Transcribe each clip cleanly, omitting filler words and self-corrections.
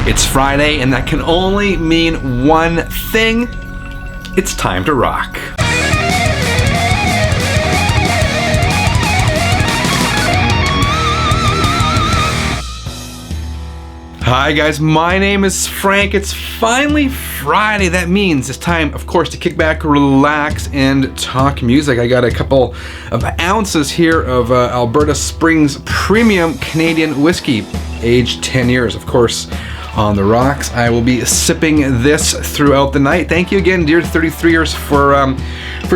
It's Friday, and that can only mean one thing. It's time to rock. Hi guys, my name is Frank. It's finally Friday. That means it's time, of course, to kick back, relax, and talk music. I got a couple of ounces here of Alberta Springs Premium Canadian whiskey, aged 10 years, of course, on the rocks. I will be sipping this throughout the night. Thank you again, dear 33ers, for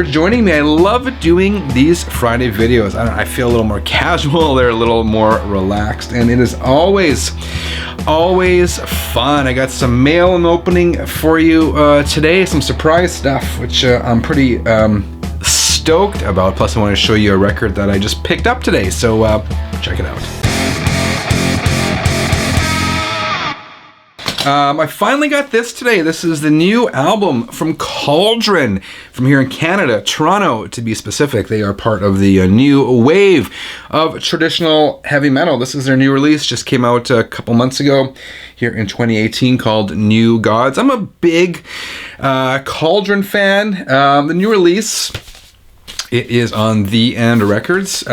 joining me. I love doing these Friday videos. I feel a little more casual. They're a little more relaxed, and it is always fun. I got some mail and opening for you today, some surprise stuff, which I'm pretty stoked about. Plus I want to show you a record that I just picked up today, so check it out. I finally got this today. This is the new album from Cauldron, from here in Canada, Toronto to be specific. They are part of the new wave of traditional heavy metal. This is their new release, just came out a couple months ago here in 2018, called New Gods. I'm a big Cauldron fan. The new release, it is on The End Records.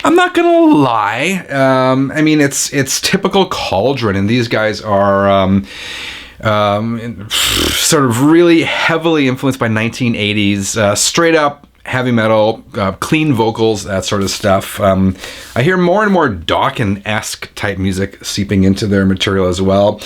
I'm not gonna lie. I mean, it's typical Cauldron, and these guys are sort of really heavily influenced by 1980s, straight up heavy metal, clean vocals, that sort of stuff. I hear more and more Dawkins-esque type music seeping into their material as well.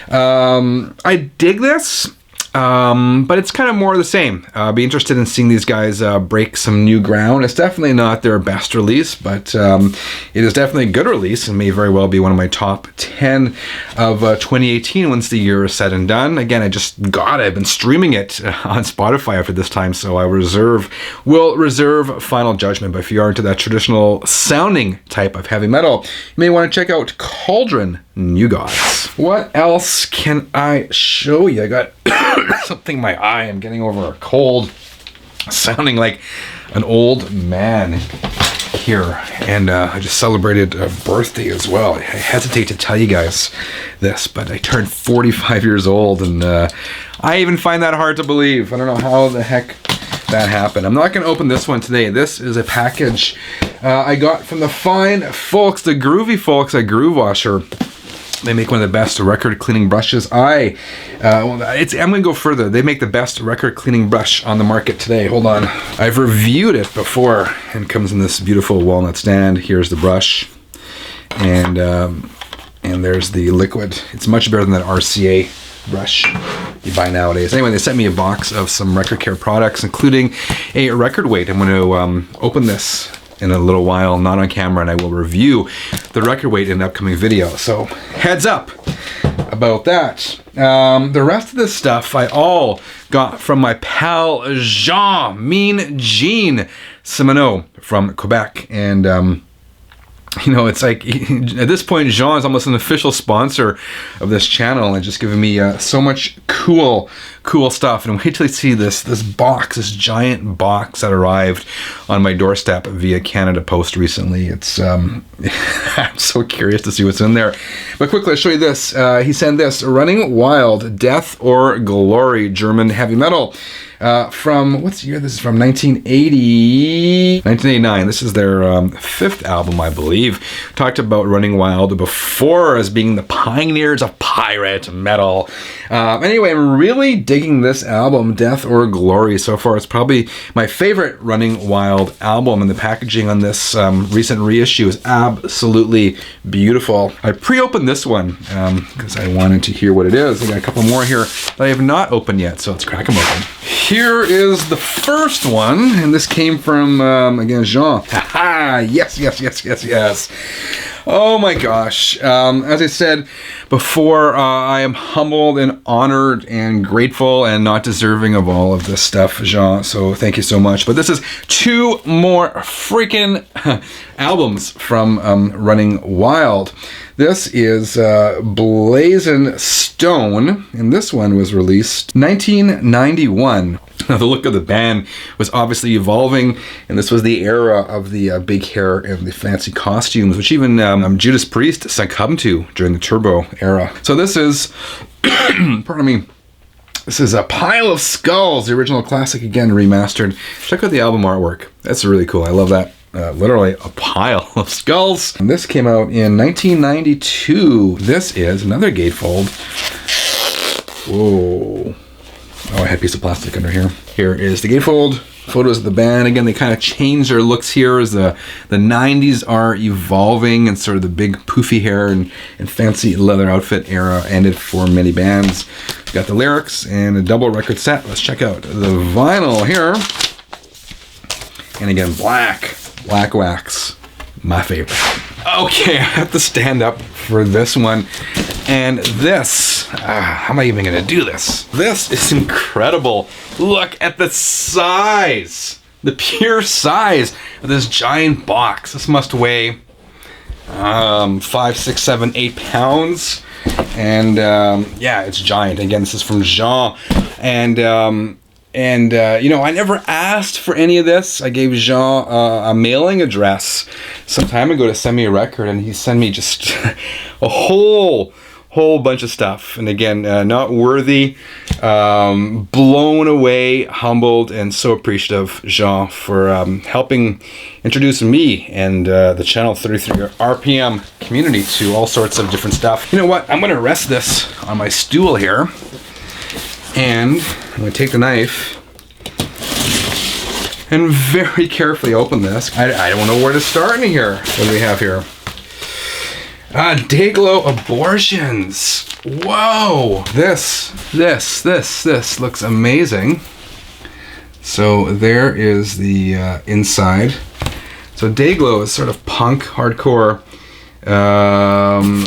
I dig this. But it's kind of more of the same. I'll be interested in seeing these guys break some new ground. It's definitely not their best release, but it is definitely a good release and may very well be one of my top 10 of 2018 once the year is said and done. Again, I've been streaming it on Spotify after this time, so I will reserve final judgment. But if you are into that traditional sounding type of heavy metal, you may want to check out Cauldron, New Gods. What else can I show you? I got something in my eye. I'm getting over a cold, sounding like an old man here. And I just celebrated a birthday as well. I hesitate to tell you guys this, but I turned 45 years old, and I even find that hard to believe. I don't know how the heck that happened. I'm not going to open this one today. This is a package I got from the fine folks, the groovy folks at Groove Washer. They make one of the best record cleaning brushes. I'm going to go further. They make the best record cleaning brush on the market today. Hold on. I've reviewed it before, and it comes in this beautiful walnut stand. Here's the brush, and there's the liquid. It's much better than that RCA brush you buy nowadays. Anyway, they sent me a box of some Record Care products, including a record weight. I'm going to open this in a little while, not on camera, and I will review the record weight in an upcoming video. So heads up about that. The rest of this stuff I all got from my pal Mean Gene Simoneau from Quebec. And it's like, at this point, Jean is almost an official sponsor of this channel and just giving me so much cool stuff. And wait till you see this box, this giant box that arrived on my doorstep via Canada Post recently. It's I'm so curious to see what's in there. But quickly, I'll show you this. He sent this, Running Wild, Death or Glory, German heavy metal. From, what's the year? This is from 1989. This is their fifth album, I believe. Talked about Running Wild before as being the pioneers of pirate metal. Anyway, I'm really digging this album, Death or Glory. So far, it's probably my favorite Running Wild album, and the packaging on this recent reissue is absolutely beautiful. I pre-opened this one because I wanted to hear what it is. I got a couple more here that I have not opened yet, so let's crack them open. Here is the first one, and this came from, again, Jean. Haha, yes. Oh my gosh. As I said before, I am humbled and honored and grateful and not deserving of all of this stuff, Jean, so thank you so much. But this is two more freaking albums from Running Wild. This is Blazing Stone, and this one was released 1991. Now, the look of the band was obviously evolving, and this was the era of the big hair and the fancy costumes, which even Judas Priest succumbed to during the Turbo era. So this is, pardon me, this is A Pile of Skulls, the original classic, again remastered. Check out the album artwork. That's really cool. I love that. Literally a pile of skulls. And this came out in 1992. This is another gatefold. Whoa. Oh, I had a piece of plastic under here. Here is the gatefold. Photos of the band. Again, they kind of changed their looks here as the 90s are evolving, and sort of the big poofy hair and fancy leather outfit era ended for many bands. We've got the lyrics and a double record set. Let's check out the vinyl here. And again, black wax, my favorite. Okay, I have to stand up for this one. And this, how am I even gonna do this? This is incredible. Look at the size, the pure size of this giant box. This must weigh 5, 6, 7, 8 pounds. And yeah, it's giant. Again, this is from Jean. And you know, I never asked for any of this. I gave Jean a mailing address some time ago to send me a record, and he sent me just a whole bunch of stuff. And again, not worthy, blown away, humbled, and so appreciative, Jean, for helping introduce me and the channel 33 RPM community to all sorts of different stuff. You know what? I'm going to rest this on my stool here. And I'm going to take the knife and very carefully open this. I don't know where to start in here. What do we have here? Dayglo Abortions. Whoa! This looks amazing. So there is the inside. So Dayglo is sort of punk, hardcore,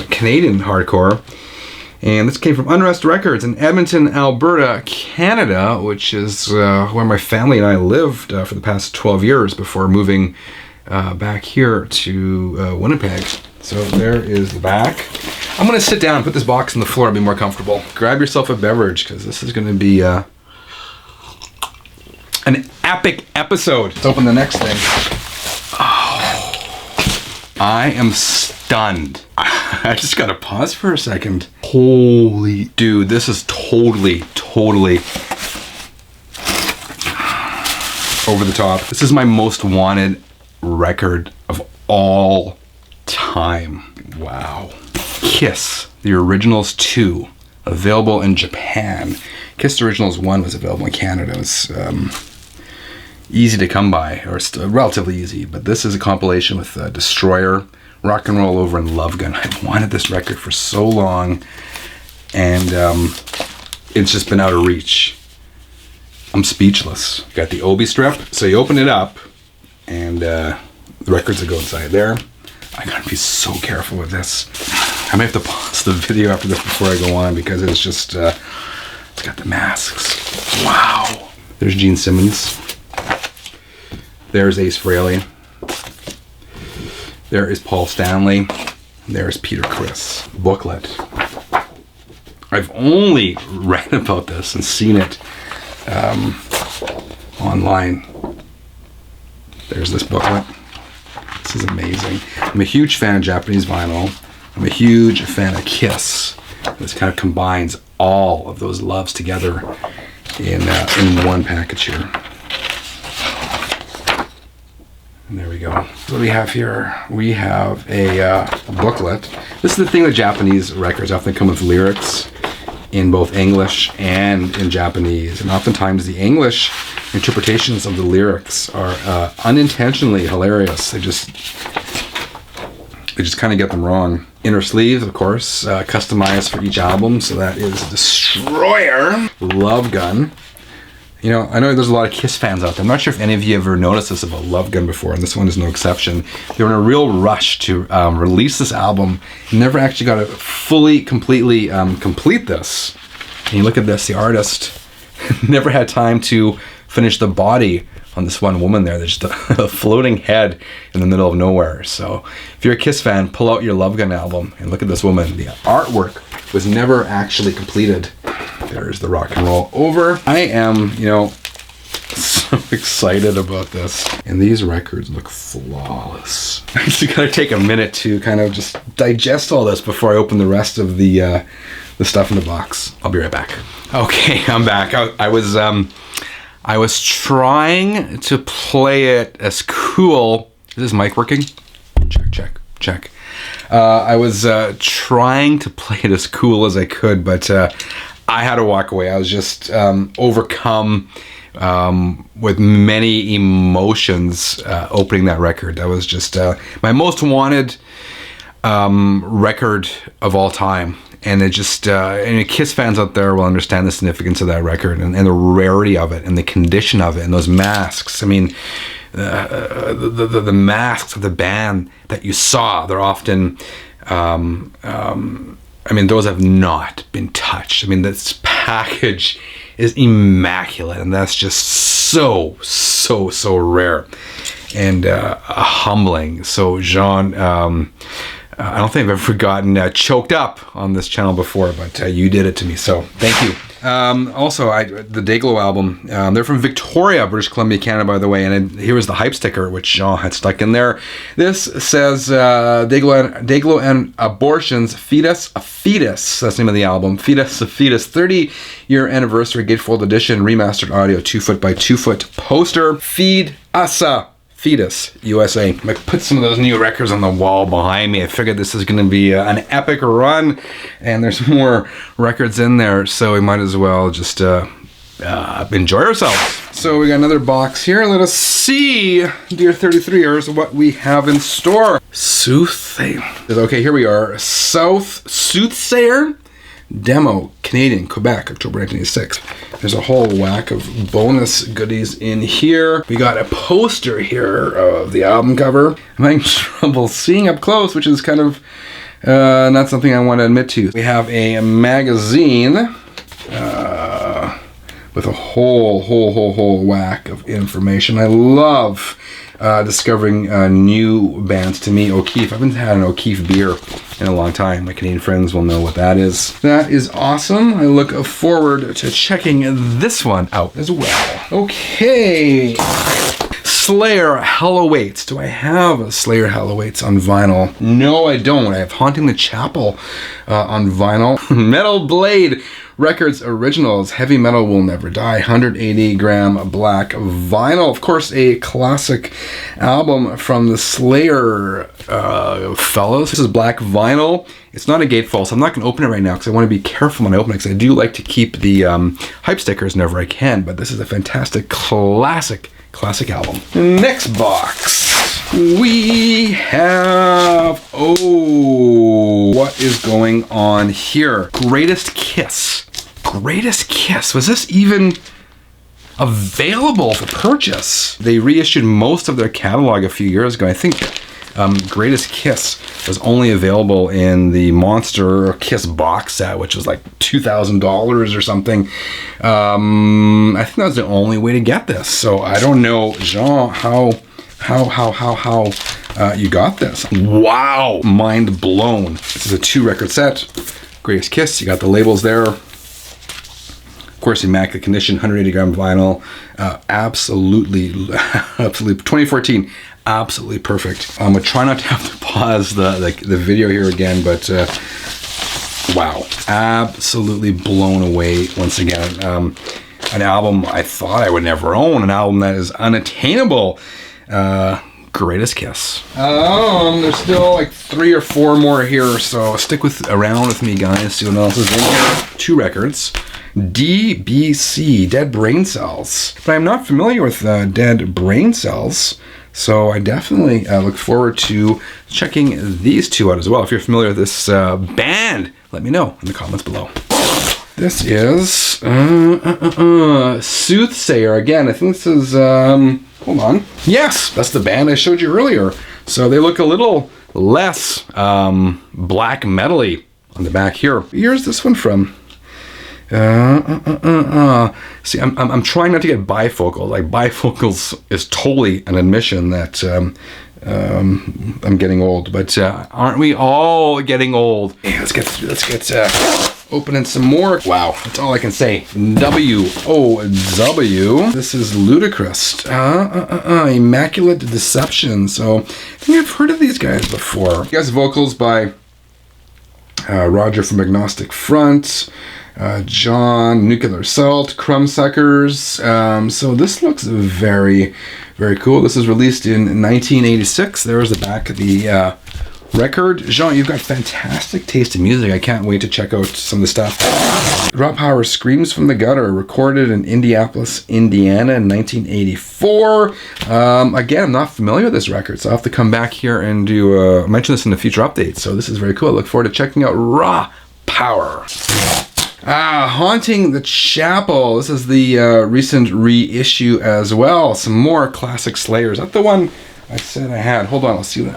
Canadian hardcore. And this came from Unrest Records in Edmonton, Alberta, Canada, which is where my family and I lived for the past 12 years before moving back here to Winnipeg. So there is the back. I'm going to sit down and put this box on the floor and be more comfortable. Grab yourself a beverage, because this is going to be an epic episode. Let's open the next thing. Oh, I am stunned. I just gotta pause for a second. Holy dude, this is totally over the top. This is my most wanted record of all time. Wow. Kiss, the Originals 2, available in Japan. Kiss Originals 1 was available in Canada. It was easy to come by, or relatively easy, but this is a compilation with Destroyer, Rock and Roll Over, and Love Gun. I've wanted this record for so long, and it's just been out of reach. I'm speechless. Got the Obi strip, so you open it up, and the records that go inside there. I gotta be so careful with this. I may have to pause the video after this before I go on, because it's just, it's got the masks. Wow. There's Gene Simmons. There's Ace Frehley. There is Paul Stanley. There's Peter Criss. Booklet. I've only read about this and seen it online. There's this booklet. This is amazing. I'm a huge fan of Japanese vinyl. I'm a huge fan of Kiss. This kind of combines all of those loves together in one package here. And there we go. What do we have here? We have a booklet. This is the thing with Japanese records. Often come with lyrics in both English and in Japanese. And oftentimes the English interpretations of the lyrics are unintentionally hilarious. They just kind of get them wrong. Inner sleeves, of course, customized for each album. So that is Destroyer, Love Gun. You know, I know there's a lot of Kiss fans out there. I'm not sure if any of you ever noticed this about Love Gun before, and this one is no exception. They were in a real rush to release this album. Never actually got to fully, completely complete this. And you look at this, the artist never had time to finish the body on this one woman there. There's just a floating head in the middle of nowhere. So if you're a Kiss fan, pull out your Love Gun album and look at this woman. The artwork was never actually completed. There's the Rock and Roll Over. I am, you know, I'm excited about this. And these records look flawless. I just gotta take a minute to kind of just digest all this before I open the rest of the stuff in the box. I'll be right back. Okay, I'm back. I was trying to play it as cool. Is this mic working? Check. I was trying to play it as cool as I could, but I had to walk away. I was just overcome with many emotions opening that record. That was just my most wanted record of all time. And it just, and Kiss fans out there will understand the significance of that record and the rarity of it and the condition of it and those masks. I mean, the masks of the band that you saw, they're often, I mean, those have not been touched. I mean, this package is immaculate, and that's just so rare and humbling. So, Jean, I don't think I've ever gotten choked up on this channel before, but you did it to me, so thank you. Also, the Dayglo album, they're from Victoria, British Columbia, Canada, by the way, and here was the hype sticker, which Jean had stuck in there. This says, Dayglo and Abortions, Fetus, a Fetus, that's the name of the album, Fetus, a Fetus, 30-year anniversary gatefold edition, remastered audio, 2-foot by 2-foot poster, Feed Asa. Fetus, USA. I put some of those new records on the wall behind me. I figured this is going to be an epic run, and there's more records in there, so we might as well just enjoy ourselves. So we got another box here. Let us see, dear 33ers, what we have in store. Soothsayer. Okay, here we are. South Soothsayer Demo, Canadian, Quebec, October 1986. There's a whole whack of bonus goodies in here. We got a poster here of the album cover. I'm having trouble seeing up close, which is kind of not something I want to admit to. We have a magazine with a whole whack of information. I love discovering new bands. To me, O'Keefe. I haven't had an O'Keefe beer in a long time. My Canadian friends will know what that is. That is awesome. I look forward to checking this one out as well. Okay. Slayer Hell Awaits. Do I have a Slayer Hell Awaits on vinyl? No, I don't. I have Haunting the Chapel on vinyl. Metal Blade Records Originals, Heavy Metal Will Never Die, 180 gram black vinyl. Of course, a classic album from the Slayer fellows. This is black vinyl. It's not a gatefold, so I'm not going to open it right now because I want to be careful when I open it because I do like to keep the hype stickers whenever I can, but this is a fantastic classic album. Next box. We have, what is going on here? Greatest Kiss. Greatest Kiss. Was this even available for purchase? They reissued most of their catalog a few years ago. I think Greatest Kiss was only available in the Monster Kiss box set, which was like $2,000 or something. I think that was the only way to get this. So I don't know, Jean, how you got this. Wow, mind blown. This is a 2-record set. Greatest Kiss, you got the labels there. Of course, immaculate condition, 180 gram vinyl. Absolutely, 2014. Absolutely perfect. I'm gonna try not to have to pause the video here again, but wow, absolutely blown away once again. An album I thought I would never own, an album that is unattainable. Greatest Kiss. There's still like 3 or 4 more here, so stick around with me, guys. See what else is in here. 2 records. DBC, Dead Brain Cells. But I'm not familiar with Dead Brain Cells, so I definitely look forward to checking these 2 out as well. If you're familiar with this band, let me know in the comments below. This is Soothsayer. Again, I think this is, hold on. Yes, that's the band I showed you earlier. So they look a little less black metal-y on the back here. Here's this one from. See, I'm trying not to get bifocals. Like, bifocals is totally an admission that I'm getting old. But aren't we all getting old? Hey, let's get opening some more. Wow, that's all I can say. W-O-W. This is ludicrous. Immaculate Deception. So I think I've heard of these guys before. Guest vocals by Roger from Agnostic Front, John, Nuclear Assault, Crumbsuckers. So this looks very, very cool. This was released in 1986. There's the back of the record. Jean, you've got fantastic taste in music. I can't wait to check out some of the stuff. Raw Power Screams from the Gutter, recorded in Indianapolis, Indiana in 1984. Again, I'm not familiar with this record, so I'll have to come back here and do mention this in the future updates. So this is very cool. I look forward to checking out Raw Power. Haunting the Chapel. This is the recent reissue as well. Some more classic Slayers. That's the one I said I had. Hold on, let's see what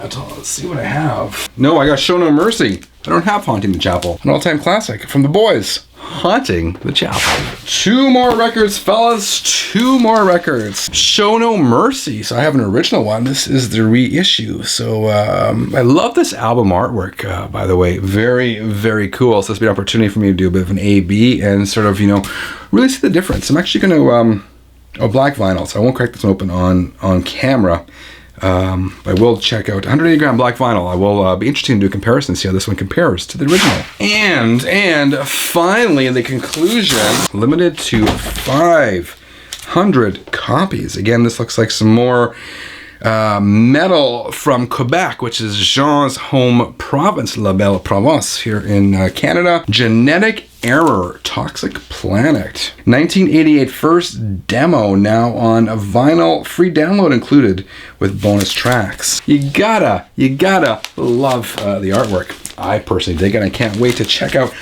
I have. No, I got Show No Mercy. I don't have Haunting the Chapel. An all-time classic from the boys. Haunting the Chapel. 2 more records, fellas. 2 more records. Show No Mercy. So I have an original one. This is the reissue. So I love this album artwork, by the way. Very, very cool. So this will be an opportunity for me to do a bit of an A-B and sort of, really see the difference. I'm actually going to, black vinyl, so I won't crack this one open on camera. I will check out 180 gram black vinyl. I will be interested to do a comparison, see how this one compares to the original. And finally, the conclusion, limited to 500 copies. Again, this looks like some more metal from Quebec, which is Jean's home province, La Belle Province, here in Canada. Genetic Error, Toxic Planet. 1988 first demo, now on a vinyl, free download included with bonus tracks. You gotta love the artwork. I personally dig it. I can't wait to check out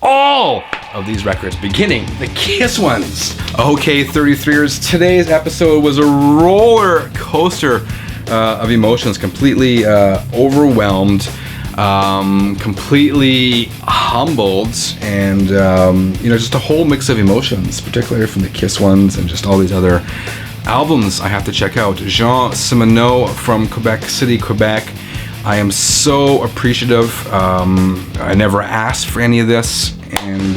all of these records, beginning the Kiss ones. Okay, 33ers, today's episode was a roller coaster of emotions, completely overwhelmed, completely humbled, and just a whole mix of emotions, particularly from the Kiss ones and just all these other albums I have to check out. Jean Simoneau from Quebec City, Quebec. I am so appreciative. I never asked for any of this, and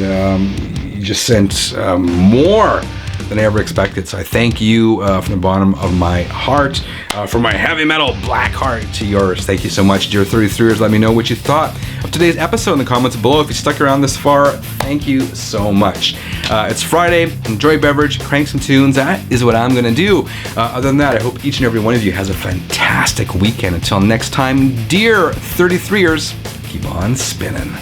you just sent more than I ever expected. So I thank you from the bottom of my heart, from my heavy metal black heart to yours. Thank you so much, dear 33ers. Let me know what you thought of today's episode in the comments below. If you stuck around this far, thank you so much. It's Friday. Enjoy a beverage, crank some tunes. That is what I'm going to do. Other than that, I hope each and every one of you has a fantastic weekend. Until next time, dear 33ers, keep on spinning.